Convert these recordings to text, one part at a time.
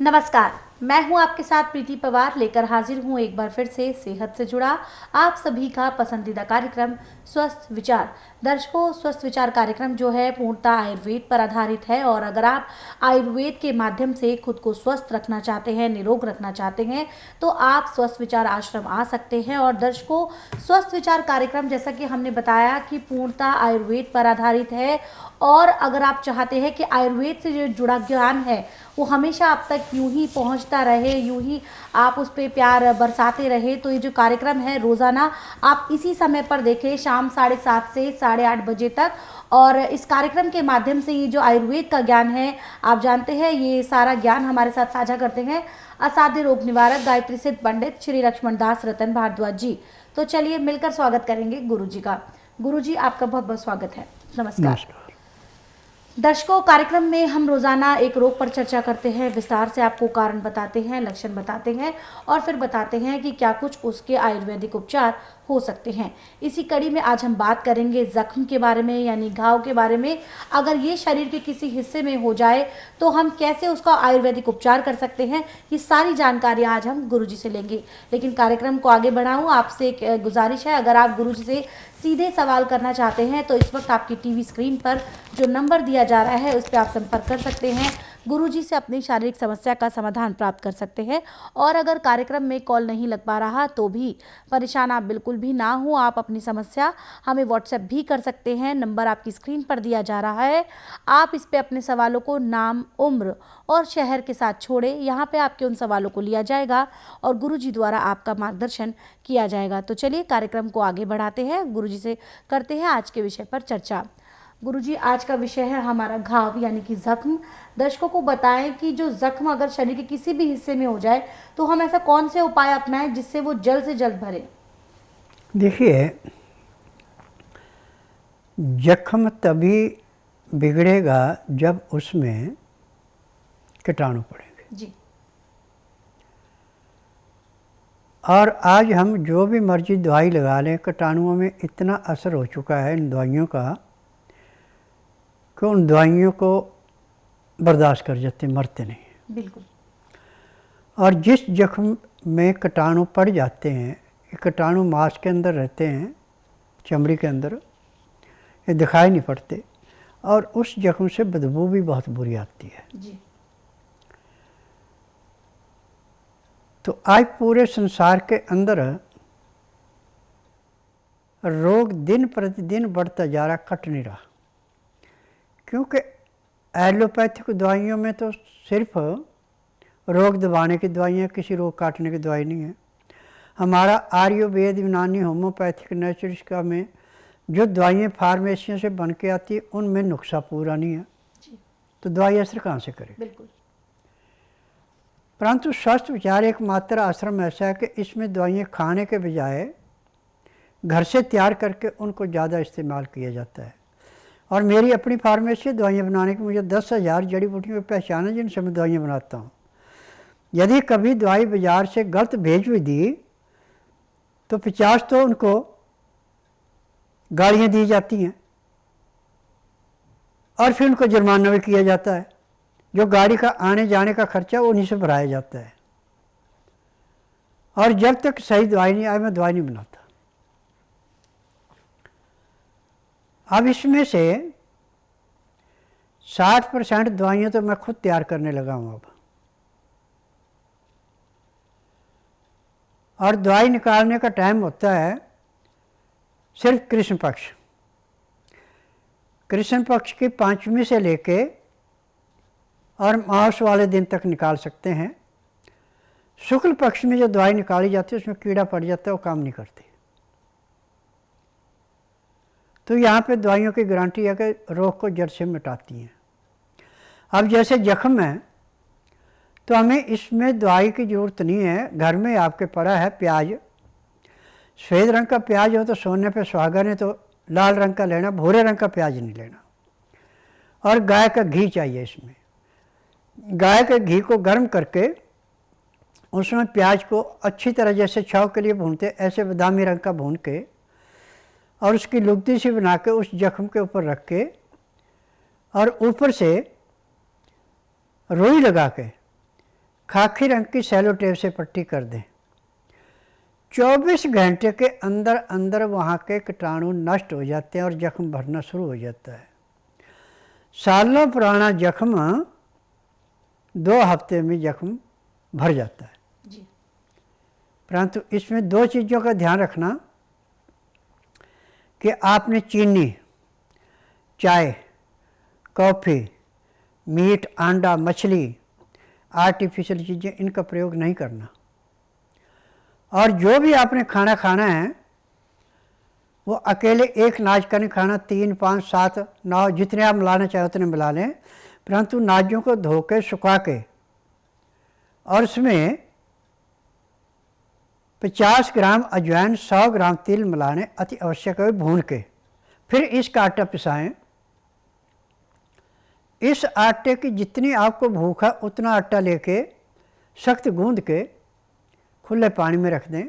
नमस्कार, मैं हूं आपके साथ प्रीति पवार लेकर हाजिर हूं एक बार फिर से सेहत से जुड़ा आप सभी का पसंदीदा कार्यक्रम स्वस्थ विचार। दर्शकों, स्वस्थ विचार कार्यक्रम जो है पूर्णतः आयुर्वेद पर आधारित है और अगर आप आयुर्वेद के माध्यम से खुद को स्वस्थ रखना चाहते हैं, निरोग रखना चाहते हैं, तो आप स्वस्थ विचार आश्रम आ सकते हैं। और दर्शकों, स्वस्थ विचार कार्यक्रम जैसा कि हमने बताया कि पूर्णतः आयुर्वेद पर आधारित है और अगर आप चाहते हैं कि आयुर्वेद से जो जुड़ा ज्ञान है वो हमेशा आप तक यूं ही पहुंचता रहे, यूं ही आप उस पर प्यार बरसाते रहे, तो ये जो कार्यक्रम है रोज़ाना आप इसी समय पर देखें, शाम 7:30 से 8:30 बजे तक। और इस कार्यक्रम के माध्यम से ये जो आयुर्वेद का ज्ञान है, आप जानते हैं ये सारा ज्ञान हमारे साथ साझा करते हैं असाध्य रोग निवारक गायत्री सिद्ध पंडित श्री लक्ष्मण दास रतन भारद्वाज जी। तो चलिए मिलकर स्वागत करेंगे गुरु जी का। गुरु जी, आपका बहुत बहुत स्वागत है। नमस्कार। दर्शकों, कार्यक्रम में हम रोजाना एक रोग पर चर्चा करते हैं, विस्तार से आपको कारण बताते हैं, लक्षण बताते हैं और फिर बताते हैं कि क्या कुछ उसके आयुर्वेदिक उपचार हो सकते हैं। इसी कड़ी में आज हम बात करेंगे जख्म के बारे में, यानी घाव के बारे में। अगर ये शरीर के किसी हिस्से में हो जाए तो हम कैसे उसका आयुर्वेदिक उपचार कर सकते हैं, ये सारी जानकारी आज हम गुरुजी से लेंगे। लेकिन कार्यक्रम को आगे बढ़ाऊं, आपसे एक गुजारिश है, अगर आप गुरुजी से सीधे सवाल करना चाहते हैं तो इस वक्त आपकी टीवी स्क्रीन पर जो नंबर दिया जा रहा है उस पर आप संपर्क कर सकते हैं। गुरुजी से अपनी शारीरिक समस्या का समाधान प्राप्त कर सकते हैं। और अगर कार्यक्रम में कॉल नहीं लग पा रहा तो भी परेशान आप बिल्कुल भी ना हो, आप अपनी समस्या हमें व्हाट्सएप भी कर सकते हैं। नंबर आपकी स्क्रीन पर दिया जा रहा है, आप इस पे अपने सवालों को नाम, उम्र और शहर के साथ छोड़ें। यहाँ पे आपके उन सवालों को लिया जाएगा और गुरुजी द्वारा आपका मार्गदर्शन किया जाएगा। तो चलिए कार्यक्रम को आगे बढ़ाते हैं, गुरुजी से करते हैं आज के विषय पर चर्चा। गुरुजी, आज का विषय है हमारा घाव यानी कि जख्म। दर्शकों को बताएं कि जो जख्म अगर शरीर के किसी भी हिस्से में हो जाए तो हम ऐसा कौन से उपाय अपनाएं जिससे वो जल्द से जल्द भरे। देखिए, जख्म तभी बिगड़ेगा जब उसमें कीटाणु पड़ेंगे जी। और आज हम जो भी मर्जी दवाई लगा लें, कीटाणुओं में इतना असर हो चुका है इन दवाइयों का कि उन दवाइयों को बर्दाश्त कर जाते, मरते नहीं। बिल्कुल। और जिस जख्म में कीटाणु पड़ जाते हैं, ये कीटाणु मांस के अंदर रहते हैं, चमड़ी के अंदर, ये दिखाई नहीं पड़ते और उस जख्म से बदबू भी बहुत बुरी आती है। जी। तो आज पूरे संसार के अंदर रोग दिन प्रतिदिन बढ़ता जा रहा, कट नहीं रहा। क्योंकि एलोपैथिक दवाइयों में तो सिर्फ रोग दबाने की दवाइयाँ, किसी रोग काटने की दवाई नहीं है। हमारा आयुर्वेद, यूनानी, होम्योपैथिक, नेचुरिस्टिका में जो दवाइयाँ फार्मेसियों से बन के आती है उनमें नुस्खा पूरा नहीं है। तो दवाई असर कहाँ से करे। बिल्कुल। परंतु स्वस्थ विचार एकमात्र आश्रम ऐसा है कि इसमें दवाइयाँ खाने के बजाय घर से तैयार करके उनको ज़्यादा इस्तेमाल किया जाता है। और मेरी अपनी फार्मेसी दवाइयाँ बनाने की मुझे 10,000 जड़ी बूटियों की पहचान है जिनसे मैं दवाइयाँ बनाता हूँ। यदि कभी दवाई बाज़ार से गलत भेज भी दी तो 50 तो उनको गालियाँ दी जाती हैं और फिर उनको जुर्माना भी किया जाता है। जो गाड़ी का आने जाने का खर्चा उन्हीं से भराया जाता है। और जब तक सही दवाई नहीं आए मैं दवाई नहीं बनाता। अब इसमें से 60% दवाइयाँ तो मैं खुद तैयार करने लगा हूँ अब। और दवाई निकालने का टाइम होता है सिर्फ कृष्ण पक्ष। कृष्ण पक्ष की 5वीं से लेके और अमावस वाले दिन तक निकाल सकते हैं। शुक्ल पक्ष में जो दवाई निकाली जाती है उसमें कीड़ा पड़ जाता है, वो काम नहीं करती। तो यहाँ पे दवाइयों की गारंटी है कि रोग को जड़ से मिटाती हैं। अब जैसे जख्म है तो हमें इसमें दवाई की ज़रूरत नहीं है। घर में आपके पड़ा है प्याज, सफ़ेद रंग का प्याज हो तो सोने पे सुहागा, ने तो लाल रंग का लेना, भूरे रंग का प्याज नहीं लेना। और गाय का घी चाहिए। इसमें गाय के घी को गर्म करके उसमें प्याज को अच्छी तरह जैसे छाव के लिए भूनते, ऐसे बादामी रंग का भून के और उसकी लुगदी सी बना के उस जख्म के ऊपर रख के और ऊपर से रुई लगा के खाकी रंग की सेलो टेप से पट्टी कर दें। 24 घंटे के अंदर अंदर वहाँ के कीटाणु नष्ट हो जाते हैं और जख्म भरना शुरू हो जाता है। सालों पुराना जख्म 2 हफ्ते में जख्म भर जाता है जी। परंतु इसमें 2 चीज़ों का ध्यान रखना कि आपने चीनी, चाय, कॉफ़ी, मीट, अंडा, मछली, आर्टिफिशियल चीज़ें, इनका प्रयोग नहीं करना। और जो भी आपने खाना खाना है वो अकेले एक नाज का नहीं खाना, 3, 5, 7, 9 जितने आप मिलाना चाहे उतने मिला लें, परंतु नाजों को धो के सुखा के और उसमें 50 ग्राम अजवाइन, 100 ग्राम तिल मिलाने अति आवश्यक है, भून के फिर इसका आटा पिसाएं। इस आटे की जितनी आपको भूख है उतना आटा लेके सख्त गूंद के खुले पानी में रख दें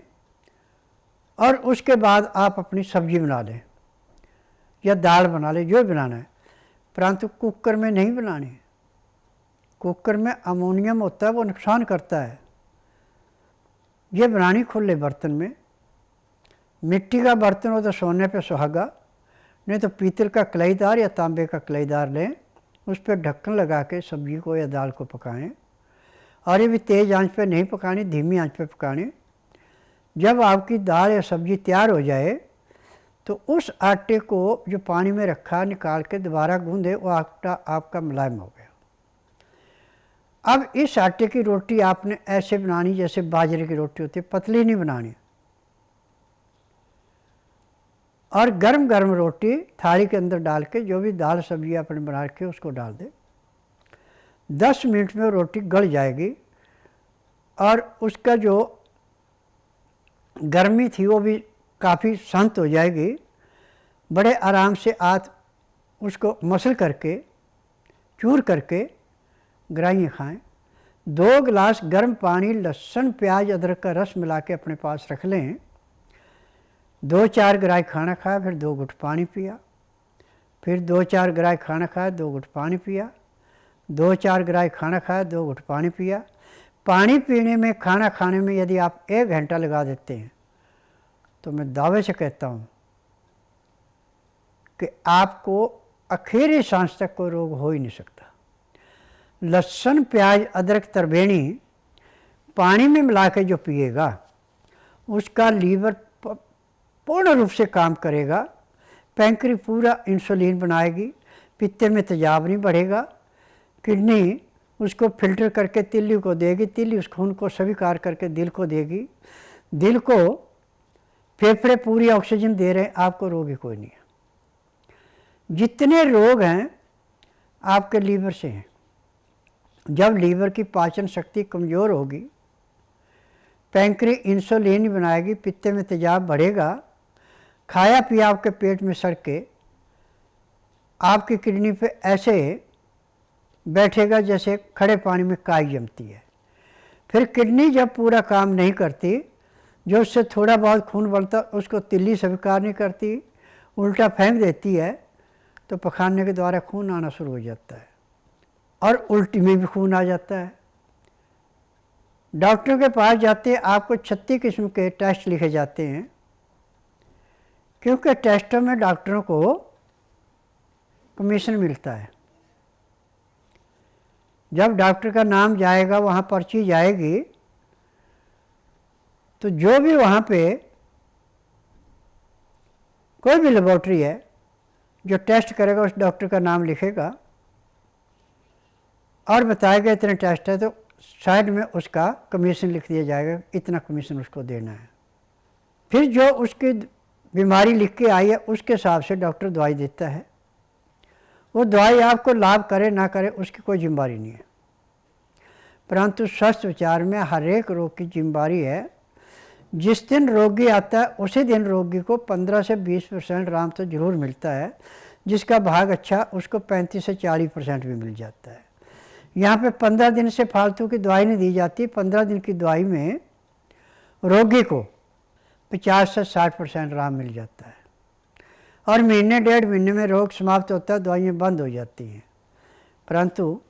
और उसके बाद आप अपनी सब्जी बना लें या दाल बना लें, जो बनाना है, परंतु कुकर में नहीं बनानी। कुकर में अमोनियम होता है, वो नुकसान करता है। ये बनानी खुले बर्तन में। मिट्टी का बर्तन हो तो सोने पे सुहागा, नहीं तो पीतल का कलाईदार या तांबे का कलाईदार लें, उस पर ढक्कन लगा के सब्जी को या दाल को पकाएं। और ये भी तेज़ आंच पे नहीं पकानी, धीमी आंच पे पकानी। जब आपकी दाल या सब्जी तैयार हो जाए तो उस आटे को जो पानी में रखा निकाल के दोबारा गूंदे, वो आटा आपका मुलायम हो गया। अब इस आटे की रोटी आपने ऐसे बनानी जैसे बाजरे की रोटी होती है, पतली नहीं बनानी। और गरम गरम रोटी थाली के अंदर डाल के जो भी दाल सब्जी आपने बना रखी है उसको डाल दें। 10 मिनट में रोटी गल जाएगी और उसका जो गर्मी थी वो भी काफ़ी शांत हो जाएगी। बड़े आराम से आप उसको मसल करके, चूर करके ग्राइयाँ खाएं। 2 गिलास गर्म पानी, लहसुन, प्याज, अदरक का रस मिला के अपने पास रख लें। 2-4 ग्राई खाना खाया, फिर 2 घुट पानी पिया, फिर 2-4 ग्राई खाना खाया, 2 घुट पानी पिया, 2-4 ग्राई खाना खाया, 2 घुट पानी पिया। पानी पीने में, खाना खाने में यदि आप 1 घंटा लगा देते हैं तो मैं दावे से कहता हूँ कि आपको आखिरी सांस तक कोई रोग हो ही नहीं सकता। लहसुन, प्याज, अदरक, तरबेणी पानी में मिला के जो पिएगा उसका लीवर पूर्ण रूप से काम करेगा। पैंक्री पूरा इंसुलिन बनाएगी, पित्ते में तेजाब नहीं बढ़ेगा। किडनी उसको फिल्टर करके तिल्ली को देगी, तिल्ली उस खून को स्वीकार करके दिल को देगी, दिल को फेफड़े पूरी ऑक्सीजन दे रहे हैं, आपको रोग ही कोई नहीं है। जितने रोग हैं आपके लीवर से हैं। जब लीवर की पाचन शक्ति कमज़ोर होगी, पैंक्री इंसुलिन बनाएगी, पित्ते में तेजाब बढ़ेगा, खाया पिया आपके पेट में सड़ के आपकी किडनी पे ऐसे बैठेगा जैसे खड़े पानी में काई जमती है। फिर किडनी जब पूरा काम नहीं करती, जो उससे थोड़ा बहुत खून बनता उसको तिल्ली स्वीकार नहीं करती, उल्टा फेंक देती है, तो पखाने के द्वारा खून आना शुरू हो जाता है और उल्टी में भी खून आ जाता है। डॉक्टरों के पास जाते हैं, आपको 36 किस्म के टेस्ट लिखे जाते हैं, क्योंकि टेस्टों में डॉक्टरों को कमीशन मिलता है। जब डॉक्टर का नाम जाएगा, वहाँ पर्ची जाएगी, तो जो भी वहाँ पे कोई भी लेबॉर्ट्री है जो टेस्ट करेगा उस डॉक्टर का नाम लिखेगा और बताएगा इतने टेस्ट है, तो साइड में उसका कमीशन लिख दिया जाएगा, इतना कमीशन उसको देना है। फिर जो उसकी बीमारी लिख के आई है उसके हिसाब से डॉक्टर दवाई देता है। वो दवाई आपको लाभ करे ना करे उसकी कोई जिम्मेदारी नहीं है, परंतु स्वस्थ विचार में हर एक रोग की जिम्मेदारी है। जिस दिन रोगी आता है उसी दिन रोगी को 15 से 20% आराम तो ज़रूर मिलता है, जिसका भाग अच्छा उसको 35 से 40% भी मिल जाता है। यहाँ पे 15 दिन से फालतू की दवाई नहीं दी जाती। 15 दिन की दवाई में रोगी को 50 से 60% आराम मिल जाता है और महीने 1.5 महीने में रोग समाप्त होता है, दवाइयाँ बंद हो जाती हैं। परंतु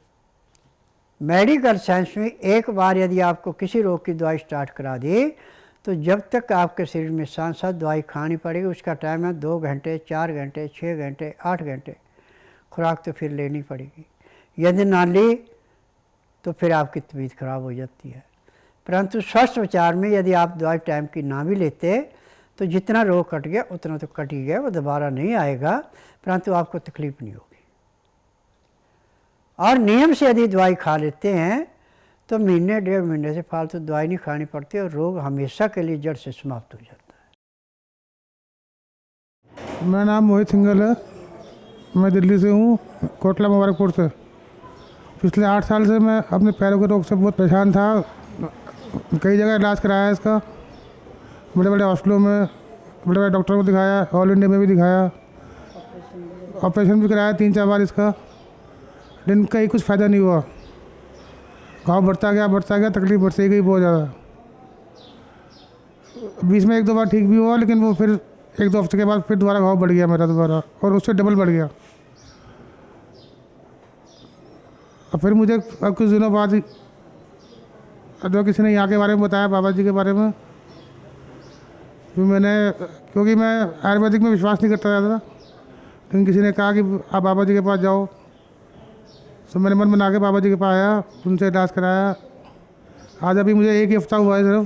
मेडिकल साइंस में एक बार यदि आपको किसी रोग की दवाई स्टार्ट करा दी तो जब तक आपके शरीर में साथ साथ दवाई खानी पड़ेगी, उसका टाइम है 2 घंटे, 4 घंटे, 6 घंटे, 8 घंटे, खुराक तो फिर लेनी पड़ेगी। यदि ना ली तो फिर आपकी तबीयत खराब हो जाती है। परंतु स्वस्थ विचार में यदि आप दवाई टाइम की ना भी लेते तो जितना रोग कट गया उतना तो कट ही गया, वो दोबारा नहीं आएगा, परंतु आपको तकलीफ नहीं होगी। और नियम से यदि दवाई खा लेते हैं तो महीने 1.5 महीने से फालतू दवाई नहीं खानी पड़ती और रोग हमेशा के लिए जड़ से समाप्त हो जाता है। मेरा नाम मोहित सिंघल है, मैं दिल्ली से हूँ, कोटला मुबारकपुर से। पिछले 8 साल से मैं अपने पैरों के रोग से बहुत परेशान था। कई जगह इलाज कराया है इसका, बड़े बड़े हॉस्पिटलों में, बड़े बड़े डॉक्टरों को दिखाया, ऑल इंडिया में भी दिखाया, ऑपरेशन भी कराया 3-4 बार इसका, लेकिन कहीं कुछ फ़ायदा नहीं हुआ। घाव बढ़ता गया, तकलीफ बढ़ती गई बहुत ज़्यादा। बीच में 1-2 बार ठीक भी हुआ, लेकिन वो फिर 1-2 हफ्ते के बाद फिर दोबारा घाव बढ़ गया मेरा दोबारा, और उससे डबल बढ़ गया। और फिर मुझे अब कुछ दिनों बाद जो किसी ने यहाँ के बारे में बताया, बाबा जी के बारे में, क्योंकि मैं आयुर्वेदिक में विश्वास नहीं करता ज़्यादा, लेकिन किसी ने कहा कि आप बाबा जी के पास जाओ, तो मैंने मन बना के बाबा जी के पास आया, उनसे इलाज कराया। आज अभी मुझे 1 ही हफ्ता हुआ है सिर्फ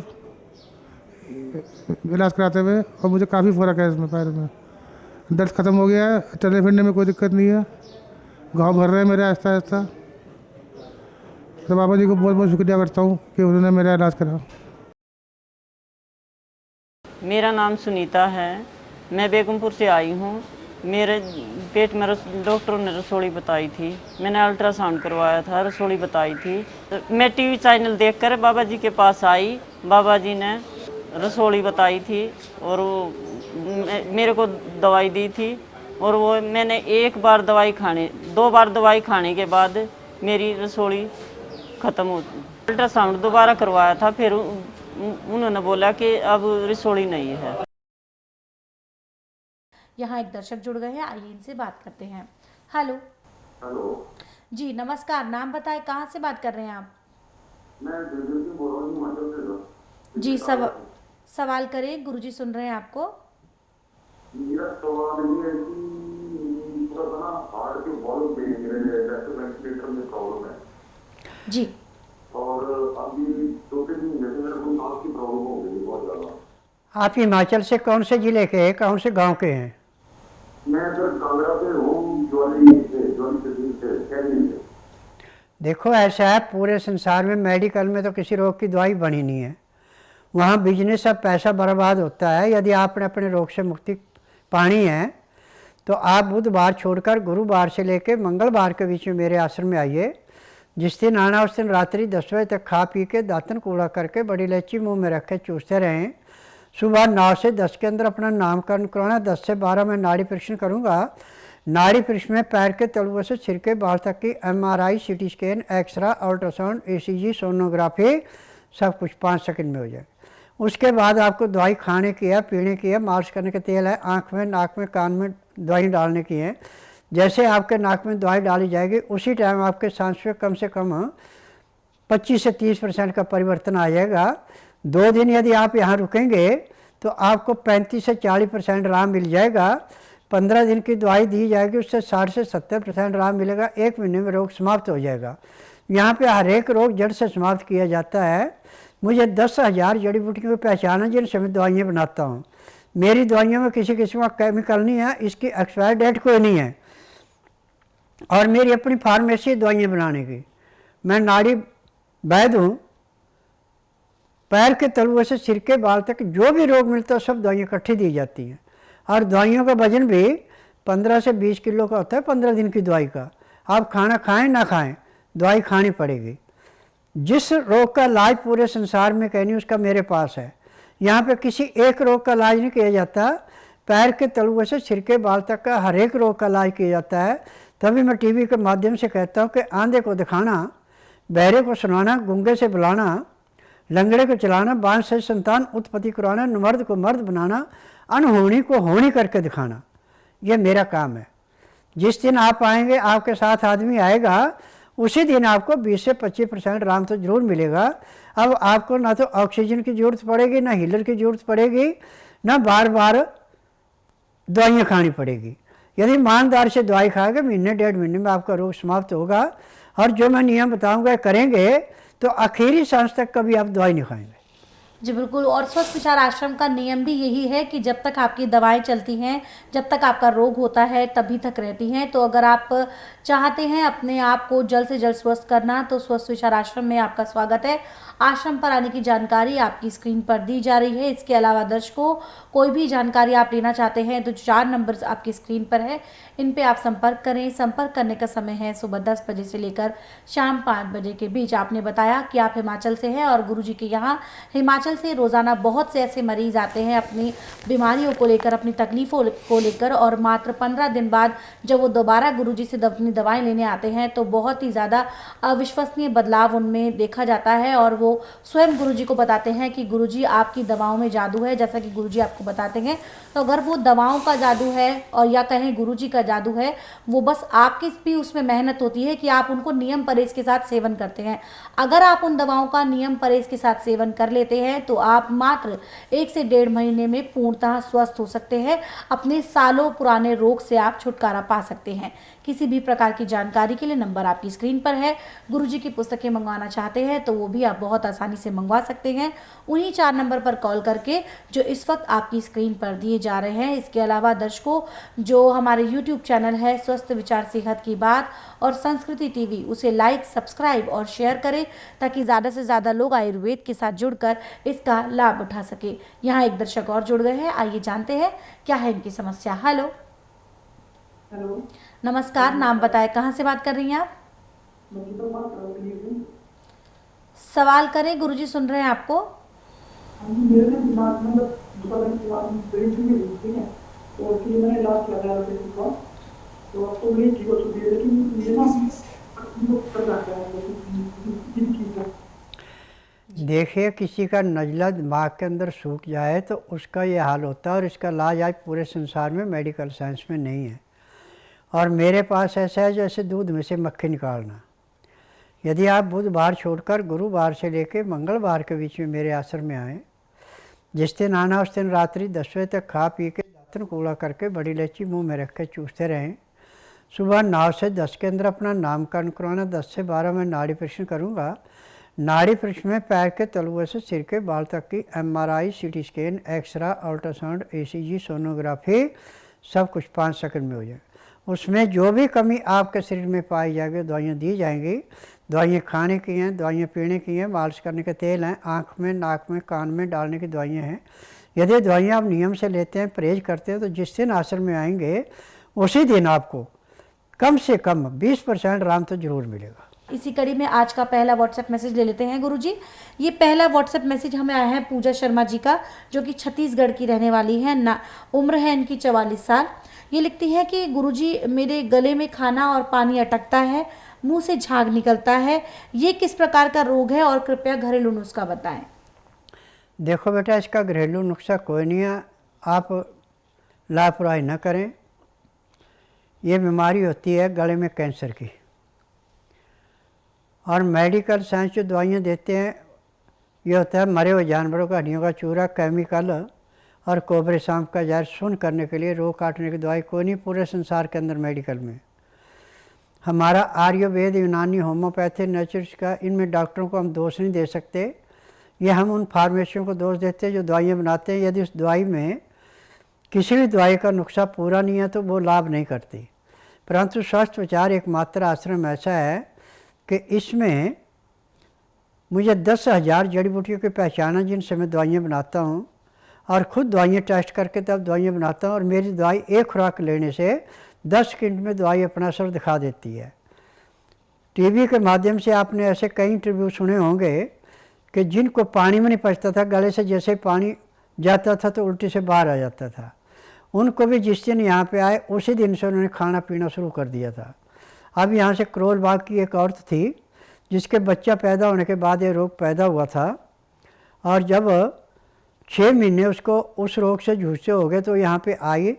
इलाज कराते हुए, और मुझे काफ़ी फ़र्क है इसमें, पैर में दर्द ख़त्म हो गया है, चलने फिरने में कोई दिक्कत नहीं है, घाव भर रहे हैं मेरे आहिस्ता आहिस्ता। तो बाबा जी को बहुत बहुत शुक्रिया करता हूँ कि उन्होंने मेरा इलाज करा। मेरा नाम सुनीता है, मैं बेगमपुर से आई हूँ। मेरे पेट में डॉक्टरों ने रसोली बताई थी, मैंने अल्ट्रासाउंड करवाया था, रसोली बताई थी। तो मैं टीवी चैनल देखकर बाबा जी के पास आई, बाबा जी ने रसोली बताई थी और वो मेरे को दवाई दी थी, और वो मैंने 2 बार दवाई खाने के बाद मेरी रसोली ख़त्म हो। अल्ट्रासाउंड दोबारा करवाया था, फिर उन्होंने बोला कि अब रसोली नहीं है। यहाँ एक दर्शक जुड़ गए हैं, आइए इनसे बात करते हैं। हेलो जी, नमस्कार, नाम बताएं, कहाँ से बात कर रहे हैं आप? मैं दिल्ली से बोल रहा हूँ, हिमाचल से। जी, सवाल करें, गुरुजी सुन रहे हैं आपको। मेरा सवाल ये है कि थोड़ा सा ना हार्ट के वॉल्व में मेरे लेफ्ट वेंटिलेटर में प्रॉब्लम है जी, और अभी 2-3 महीने से मेरे को सांस की प्रॉब्लम हो गई बहुत ज़्यादा। आप हिमाचल से कौन से ज़िले के हैं, कौन से गांव के हैं? मैं सर कांगड़ा से हूँ, ज्वाली से कैली से। देखो ऐसा है, पूरे संसार में मेडिकल में तो किसी रोग की दवाई बनी नहीं है, वहाँ बिजनेस अब पैसा बर्बाद होता है। यदि आपने अपने रोग से मुक्ति पानी है तो आप बुधवार छोड़कर गुरुवार से लेकर मंगलवार के बीच में मेरे आश्रम में आइए। जिस दिन आना उस दिन रात्रि 10 बजे तक खा पी के दातन कूड़ा करके बड़ी इलायची मुंह में रख के चूसते रहें। सुबह 9 से 10 के अंदर अपना नामकरण कराना। 10 से 12 में नाड़ी परीक्षण करूँगा। नाड़ी परीक्षण में पैर के तलुओं से सिर के बाल तक की MRI, CT scan, x-ray, ultrasound, ECG, sonography सब कुछ 5 सेकंड में हो जाएगा। उसके बाद आपको दवाई खाने की है, पीने की है, मालिश करने के तेल है, आँख में, नाक में, कान में दवाई डालने की है। जैसे आपके नाक में दवाई डाली जाएगी उसी टाइम आपके सांस में कम से कम 25 से 30% का परिवर्तन आ जाएगा। 2 दिन यदि आप यहाँ रुकेंगे तो आपको 35 से 40% आराम मिल जाएगा। 15 दिन की दवाई दी जाएगी, उससे 60 से 70% आराम मिलेगा। 1 महीने में रोग समाप्त हो जाएगा। यहाँ पे हर एक रोग जड़ से समाप्त किया जाता है। मुझे 10,000 जड़ी बूटियों की पहचान है जिनसे मैं दवाइयाँ बनाता हूँ। मेरी दवाइयों में किसी किस्म का केमिकल नहीं है, इसकी एक्सपायर डेट कोई नहीं है, और मेरी अपनी फार्मेसी दवाइयाँ बनाने की। मैं नाड़ी वैद्य हूँ। पैर के तलुओं से सिर के बाल तक जो भी रोग मिलता है सब दवाइयाँ इकट्ठी दी जाती हैं, और दवाइयों का वजन भी 15 से 20 किलो का होता है 15 दिन की दवाई का। आप खाना खाएं ना खाएं, दवाई खानी पड़ेगी। जिस रोग का इलाज पूरे संसार में कहीं नहीं उसका मेरे पास है। यहाँ पे किसी एक रोग का इलाज नहीं किया जाता, पैर के तलुओं से सिर के बाल तक का हर एक रोग का इलाज किया जाता है। तभी मैं टीवी के माध्यम से कहता हूँ कि आंधे को दिखाना, बहरे को सुनाना, गूंगे से बुलाना, लंगड़े को चलाना, बांझ से संतान उत्पत्ति कराना, मर्द को मर्द बनाना, अनहोनी को होनी करके दिखाना, ये मेरा काम है। जिस दिन आप आएंगे आपके साथ आदमी आएगा, उसी दिन आपको 20 से 25% आराम तो ज़रूर मिलेगा। अब आपको ना तो ऑक्सीजन की ज़रूरत पड़ेगी, ना हीलर की ज़रूरत पड़ेगी, ना बार बार दवाइयाँ खानी पड़ेगी। यदि ईमानदार से दवाई खाएंगे महीने 1.5 महीने में आपका रोग समाप्त होगा। और जो मैं नियम बताऊंगा करेंगे तो आखिरी सांस तक कभी आप दवाई नहीं खाएंगे। जी बिल्कुल। और स्वस्थ विचार आश्रम का नियम भी यही है कि जब तक आपकी दवाएं चलती हैं, जब तक आपका रोग होता है तभी तक रहती हैं। तो अगर आप चाहते हैं अपने आप को जल्द से जल्द स्वस्थ करना तो स्वस्थ विचार आश्रम में आपका स्वागत है। आश्रम पर आने की जानकारी आपकी स्क्रीन पर दी जा रही है। इसके अलावा दर्शकों, कोई भी जानकारी आप लेना चाहते हैं तो 4 नंबर आपकी स्क्रीन पर है, इन पे आप संपर्क करें। संपर्क करने का समय है सुबह 10 बजे से लेकर शाम 5 बजे के बीच। आपने बताया कि आप हिमाचल से हैं और गुरुजी के यहाँ हिमाचल से रोज़ाना बहुत से ऐसे मरीज आते हैं अपनी बीमारियों को लेकर, अपनी तकलीफ़ों को लेकर, और मात्र 15 दिन बाद जब वो दोबारा गुरुजी से अपनी दवाएं लेने आते हैं तो बहुत ही ज़्यादा अविश्वसनीय बदलाव उनमें देखा जाता है। और वो स्वयं गुरुजी को बताते हैं कि गुरुजी आपकी दवाओं में जादू है, जैसा कि गुरुजी आपको बताते हैं। तो अगर वो दवाओं का जादू है और या कहें गुरुजी का जादू है, वो बस आपकी भी उसमें मेहनत होती है कि आप उनको नियम परहेज के साथ सेवन करते हैं। अगर आप उन दवाओं का नियम परहेज के साथ सेवन कर लेते हैं तो आप मात्र 1 से 1.5 महीने में पूर्णतः स्वस्थ हो सकते हैं। अपने सालों पुराने रोग से आप छुटकारा पा सकते हैं। किसी भी प्रकार की जानकारी के लिए नंबर आपकी स्क्रीन पर है। गुरुजी की पुस्तकें मंगवाना चाहते हैं तो वो भी आप बहुत आसानी से मंगवा सकते हैं उन्हीं 4 नंबर पर कॉल करके जो इस वक्त आपकी स्क्रीन पर दिए जा रहे हैं। इसके अलावा दर्शकों, जो हमारे यूट्यूब चैनल है स्वस्थ विचार सेहत की बात और संस्कृति टीवी, उसे लाइक, सब्सक्राइब और शेयर करें ताकि ज़्यादा से ज़्यादा लोग आयुर्वेद के साथ जुड़कर इसका लाभ उठा सके। यहाँ एक दर्शक और जुड़ गए हैं, आइए जानते हैं क्या है इनकी समस्या। हेलो। हेलो, नमस्कार, नाम बताएं, कहाँ से बात कर रही हैं आप? मैं तो बात कर रही हूँ। सवाल करें, गुरुजी सुन रहे हैं आपको। मेरे ना दिमाग में बस दुकान के बाद ब्रेन की होती है तो उसके लिए मैंने इलाज लगाया था इसका, तो अब तो मेरी ठीक हो चुकी है, लेकिन ये ना कर जाता है चीज़ है। देखिए, किसी का नज़ला दिमाग के अंदर सूख जाए तो उसका ये हाल होता है और इसका इलाज आज पूरे संसार में मेडिकल साइंस में नहीं है। और मेरे पास ऐसा है जैसे दूध में से मक्खी निकालना। यदि आप बुधवार छोड़कर गुरुवार से लेकर मंगलवार के बीच में मेरे आश्रम में आएँ, जिस दिन आना उस दिन रात्रि 10 बजे तक खा पी के दातन कूड़ा करके बड़ी इलायची मुंह में रख के चूसते रहें। सुबह 9 से 10 के अंदर अपना नामकरण करवाना। 10 से 12 में नाड़ी परीक्षण करूँगा। नाड़ी परीक्षण में पैर के तलुए से सिर के बाल तक की MRI, CT scan, x-ray, ultrasound, ECG, sonography सब कुछ 5 सेकंड में हो जाए। उसमें जो भी कमी आपके शरीर में पाई जाएगी दवाइयाँ दी जाएंगी। दवाइयाँ खाने की हैं, दवाइयाँ पीने की हैं, मालिश करने के तेल हैं, आँख में, नाक में, कान में डालने की दवाइयाँ हैं। यदि दवाइयाँ आप नियम से लेते हैं, परहेज करते हैं, तो जिस दिन आश्रम में आएंगे उसी दिन आपको कम से कम 20% आराम तो ज़रूर मिलेगा। इसी कड़ी में आज का पहला व्हाट्सएप मैसेज ले लेते हैं गुरुजी। ये पहला व्हाट्सएप मैसेज हमें आया है पूजा शर्मा जी का, जो कि छत्तीसगढ़ की रहने वाली है ना। उम्र है इनकी 44 साल। ये लिखती है कि गुरुजी, मेरे गले में खाना और पानी अटकता है, मुंह से झाग निकलता है, ये किस प्रकार का रोग है और कृपया घरेलू नुस्खा बताएं। देखो बेटा, इसका घरेलू नुस्खा कोई नहीं है, आप लापरवाही न करें। ये बीमारी होती है गले में कैंसर की, और मेडिकल साइंस जो दवाइयाँ देते हैं ये होता है मरे हुए जानवरों का हड्डियों का चूरा, केमिकल और कोबरे सांप का जहर सुन करने के लिए रोग काटने की दवाई कोई नहीं पूरे संसार के अंदर मेडिकल में। हमारा आयुर्वेद, यूनानी, होम्योपैथी, नेचुरल्स का, इनमें डॉक्टरों को हम दोष नहीं दे सकते। ये हम उन फार्मेसियों को दोष देते हैं जो दवाइयाँ बनाते हैं। यदि उस दवाई में किसी भी दवाई का नुस्खा पूरा नहीं है तो वो लाभ नहीं करती। परंतु स्वस्थ विचार एकमात्र आश्रम ऐसा है कि इसमें मुझे 10,000 जड़ी बूटियों की पहचान है जिनसे मैं दवाइयाँ बनाता हूँ, और ख़ुद दवाइयाँ टेस्ट करके तब दवाइयाँ बनाता हूँ। और मेरी दवाई एक खुराक लेने से 10 सेकंड में दवाई अपना असर दिखा देती है। टीवी के माध्यम से आपने ऐसे कई इंटरव्यू सुने होंगे कि जिनको पानी में नहीं पचता था, गले से जैसे पानी जाता था तो उल्टी से बाहर आ जाता था, उनको भी जिस दिन यहाँ पे आए उसी दिन से उन्होंने खाना पीना शुरू कर दिया था। अब यहाँ से करोल बाग की एक औरत थी जिसके बच्चा पैदा होने के बाद ये रोग पैदा हुआ था, और जब 6 महीने उसको उस रोग से जूझते हो गए तो यहाँ पे आई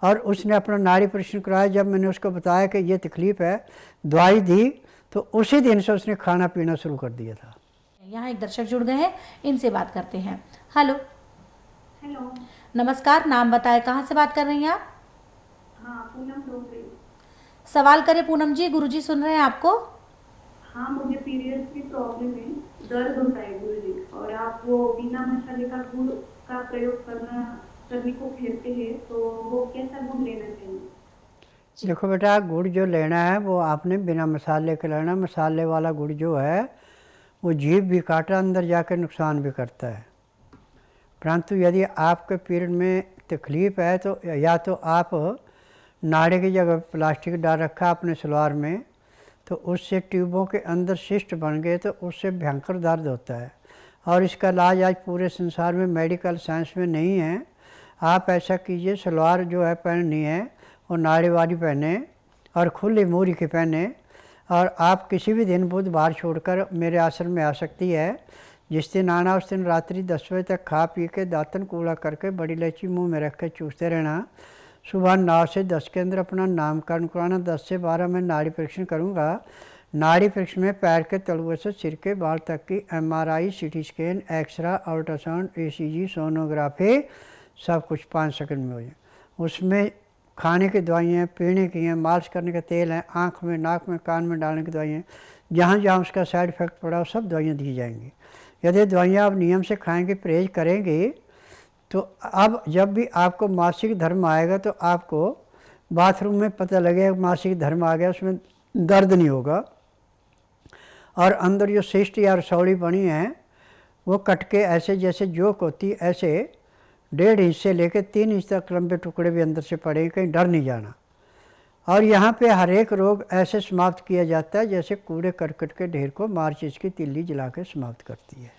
और उसने अपना नाड़ी परीक्षण कराया। जब मैंने उसको बताया कि ये तकलीफ़ है, दवाई दी, तो उसी दिन से उसने खाना पीना शुरू कर दिया था। यहाँ एक दर्शक जुड़ गए हैं, इनसे बात करते हैं। हेलो। हेलो। नमस्कार, नाम बताएं, कहाँ से बात कर रही हैं आप? हाँ, पूनम डोगरे। सवाल करें पूनम जी, गुरुजी सुन रहे हैं आपको। हाँ, मुझे पीरियड्स की प्रॉब्लम है, दर्द होता है गुरुजी, और आप वो बिना मसाले का गुड़ का प्रयोग करने को कहते हैं, तो वो कैसा गुड़ लेना चाहिए? देखो बेटा, गुड़ जो लेना है वो आपने बिना मसाले के लेना। मसाले वाला गुड़ जो है वो जीभ भी काटा, अंदर जाकर नुकसान भी करता है। परंतु यदि आपके पीरियड में तकलीफ़ है तो या तो आप नाड़े की जगह प्लास्टिक डाल रखा अपने सलवार में, तो उससे ट्यूबों के अंदर सिस्ट बन गए तो उससे भयंकर दर्द होता है, और इसका इलाज आज पूरे संसार में मेडिकल साइंस में नहीं है। आप ऐसा कीजिए, सलवार जो है पहननी है वो नाड़े वाली पहने और खुली मूरी की पहने, और आप किसी भी दिन बुधवार छोड़कर मेरे आश्रम में आ सकती है। जिस दिन आना उस दिन रात्रि 10 बजे तक खा पी के दातन कूड़ा करके बड़ी इलायची मुंह में रख के चूसते रहना। सुबह 9 से 10 के अंदर अपना नामकरण कराना। 10 से 12 में नाड़ी परीक्षण करूँगा। नाड़ी परीक्षण में पैर के तलुए से सिर के बाल तक की MRI, CT scan, x-ray, ultrasound, ECG, sonography सब कुछ 5 सेकंड में हो जाए। उसमें खाने की दवाइयाँ, पीने की हैं, मालिश करने का तेल है, आँख में, नाक में, कान में डालने की दवाइयाँ, जहाँ जहाँ उसका साइड इफ़ेक्ट पड़ा वो सब दवाइयाँ दी जाएंगी। यदि दवाइयाँ आप नियम से खाएंगे, परहेज करेंगे, तो अब जब भी आपको मासिक धर्म आएगा तो आपको बाथरूम में पता लगेगा मासिक धर्म आ गया, उसमें दर्द नहीं होगा। और अंदर जो सिस्ट या रसौड़ी बनी है वो कट के ऐसे जैसे जोक होती ऐसे 1.5 इंच से लेकर 3 इंच तक लंबे टुकड़े भी अंदर से पड़े, कहीं डर नहीं जाना। और यहाँ पे हर एक रोग ऐसे समाप्त किया जाता है जैसे कूड़े करकट के ढेर को माचिस की तिल्ली जला के समाप्त करती है।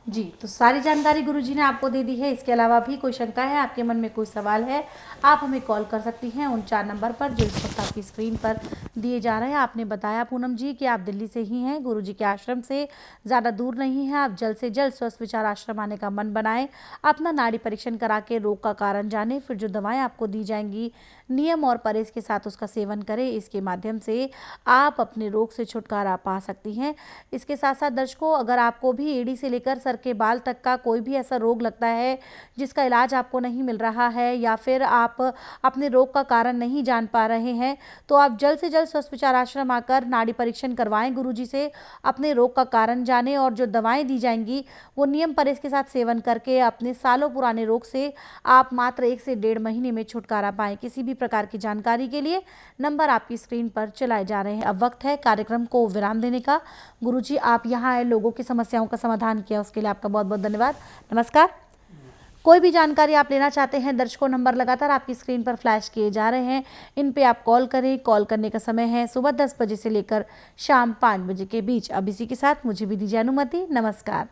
जी, तो सारी जानकारी गुरुजी ने आपको दे दी है। इसके अलावा भी कोई शंका है, आपके मन में कोई सवाल है, आप हमें कॉल कर सकती हैं उन 4 नंबर पर जो इस वक्त आपकी स्क्रीन पर दिए जा रहे हैं। आपने बताया पूनम जी कि आप दिल्ली से ही हैं, गुरुजी के आश्रम से ज़्यादा दूर नहीं है। आप जल्द से जल्द स्वस्थ विचार आश्रम आने का मन बनाएं, अपना नाड़ी परीक्षण करा के रोग का कारण जानें, फिर जो दवाएँ आपको दी जाएंगी नियम और परहेज के साथ उसका सेवन करें। इसके माध्यम से आप अपने रोग से छुटकारा पा सकती हैं। इसके साथ साथ दर्शकों, अगर आपको भी एड़ी से लेकर सर के बाल तक का कोई भी ऐसा रोग लगता है जिसका इलाज आपको नहीं मिल रहा है, या फिर आप अपने रोग का कारण नहीं जान पा रहे हैं, तो आप जल्द से जल्द स्वस्थ विचार आश्रम आकर नाड़ी परीक्षण करवाएं, गुरुजी से अपने रोग का कारण जानें, और जो दवाएं दी जाएंगी वो नियम परहेज के साथ सेवन करके अपने सालों पुराने रोग से आप मात्र 1 से 1.5 महीने में छुटकारा पाएं। किसी भी प्रकार की जानकारी के लिए नंबर आपकी स्क्रीन पर चलाए जा रहे हैं। अब वक्त है कार्यक्रम को विराम देने का। गुरुजी, आप यहाँ आए, लोगों की समस्याओं का समाधान किया, उसके लिए आपका बहुत बहुत धन्यवाद। नमस्कार। कोई भी जानकारी आप लेना चाहते हैं, दर्शकों नंबर लगातार आपकी स्क्रीन पर फ्लैश किए जा रहे हैं, इन पे आप कॉल करें। कॉल करने का समय है सुबह 10 बजे से लेकर शाम 5 बजे के बीच। अब इसी के साथ मुझे भी दीजिए अनुमति। नमस्कार।